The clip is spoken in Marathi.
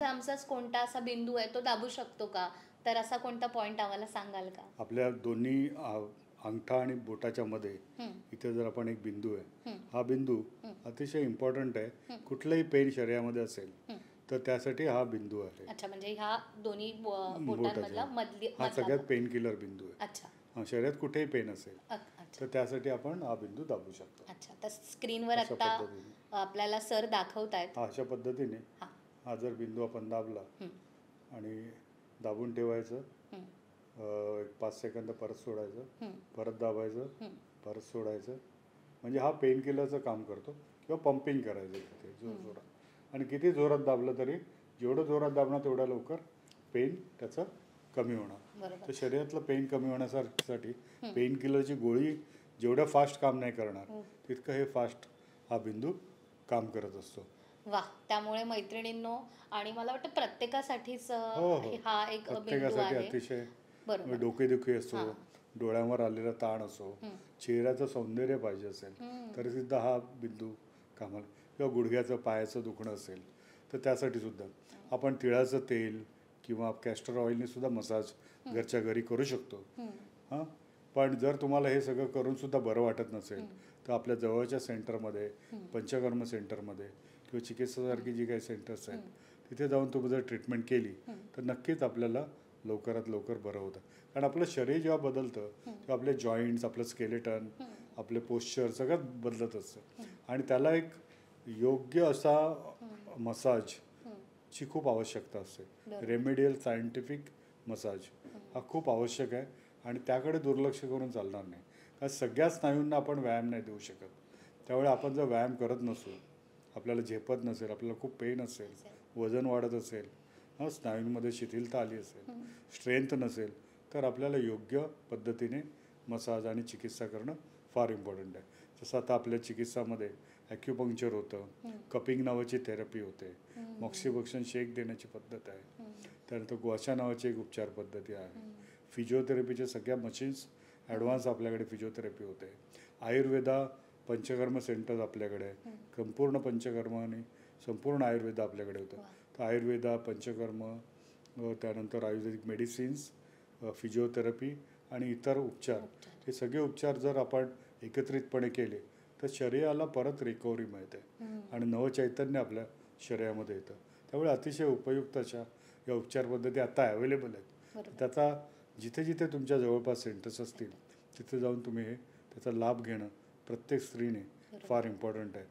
आमचाच कोणता असा बिंदू आहे तो दाबू शकतो का? तर असा कोणता पॉइंट आम्हाला सांगाल का? आपल्या दोन्ही अंगठा आणि बोटाच्या मध्ये हं, इथे जर आपण एक बिंदू आहे, हं, हा बिंदू हं, अतिशय इम्पॉर्टंट आहे. हं, कुठलंही पेन शरीरामध्ये असेल हं. तर त्यासाठी हा बिंदू आहे. अच्छा, म्हणजे ह्या दोन्ही बोटाच्या बोटांमधला हा मधला सगळ्यात पेन किलर बिंदू आहे. अच्छा. शरीरात कुठेही पेन असेल अच्छा. तर त्यासाठी आपण हा बिंदू दाबू शकतो. अच्छा, तर स्क्रीनवर अशा आता पद्धतीने आपल्याला सर दाखवतायत. अशा पद्धतीने हां. हा जर बिंदू आपण दाबला हं, आणि दाबून ठेवायचं, हं, एक 5 सेकंद परत सोडायचं, हं, परत दाबायचं, हं, परत सोडायचं. म्हणजे हा पेन किलरचं काम करतो किंवा पंपिंग करायचं तिथे जोरात. आणि किती जोरात दाबलं तरी जेवढं जोरात दाबणार तेवढ्या लवकर पेन त्याचं कमी होणार. बरोबर. तर शरीरातलं पेन कमी होण्यासाठी हं. पेन किलरची गोळी जेवढ्या फास्ट काम नाही करणार हं. तितकं हे फास्ट हा बिंदू काम करत असतो. वाह! त्यामुळे मैत्रिणींनो, आणि मला वाटतं प्रत्येकासाठीच हो हो, हा एक बिंदू प्रत्येकासाठी आहे. अतिशय. बरोबर. डोकेदुखी असो, हां. डोळ्यांवर आलेला ताण असो, हं, चेहऱ्याचं सौंदर्य पाहिजे असेल हं. तरी सुद्धा हा बिंदू कामाला, किंवा गुडघ्याचं पायाचं दुखणं असेल तर त्यासाठी सुद्धा आपण तिळाचं तेल किंवा कॅस्टर ऑइलने सुद्धा मसाज घरच्या घरी करू शकतो. हं, हां, पण जर तुम्हाला हे सगळं करून सुद्धा बरं वाटत नसेल तर आपल्या जवळच्या सेंटरमध्ये, पंचकर्म सेंटरमध्ये किंवा चिकित्सासारखी जी काही सेंटर्स आहेत तिथे जाऊन तुम्ही जर ट्रीटमेंट केली तर नक्कीच आपल्याला लवकरात लवकर बरं होतं. कारण आपलं शरीर जेव्हा बदलतं तेव्हा आपले जॉईंट्स, आपलं स्केलेटन, आपले पोश्चर सगळं बदलत असतं. आणि त्याला एक योग्य असा मसाजची खूप आवश्यकता असते. बरोबर. रेमेडियल सायंटिफिक मसाज हा खूप आवश्यक आहे आणि त्याकडे दुर्लक्ष करून चालणार नाही. कारण सगळ्या स्नायूंना आपण व्यायाम नाही देऊ शकत. त्यामुळे आपण जर व्यायाम करत नसू, आपल्याला झेपत नसेल, आपल्याला खूप पेन असेल, वजन वाढत असेल, स्नायूंमध्ये शिथिलता आली असेल, स्ट्रेंथ नसेल, तर आपल्याला योग्य पद्धतीने मसाज आणि चिकित्सा करणं फार इम्पॉर्टंट आहे. जसं आता आपल्या चिकित्सामध्ये ॲक्युपंक्चर होतं, कपिंग नावाची थेरपी होते, मॉक्सिबक्शन शेक देण्याची पद्धत आहे, त्यानंतर ग्वाशा नावाची एक उपचार पद्धती आहे, फिजिओथेरपीचे सगळ्या मशीन्स ॲडव्हान्स आपल्याकडे फिजिओथेरपी होते, आयुर्वेदा पंचकर्म सेंटर्स आपल्याकडे आहे, संपूर्ण पंचकर्म आणि संपूर्ण आयुर्वेद आपल्याकडे होतं. तर आयुर्वेदा, पंचकर्म, त्यानंतर आयुर्वेदिक मेडिसिन्स, फिजिओथेरपी आणि इतर उपचार, हे सगळे उपचार जर आपण एकत्रितपणे केले तर शरीराला परत रिकव्हरी मिळते आणि नवचैतन्य आपल्या शरीरामध्ये येतं. त्यामुळे अतिशय उपयुक्त अशा या उपचार पद्धती आता अवेलेबल आहेत. त्याचा जिथे जिथे तुमच्या जवळपास सेंटर्स असतील तिथे जाऊन तुम्ही त्याचा लाभ घेणं प्रत्येक स्त्रीने फार इम्पॉर्टंट आहे.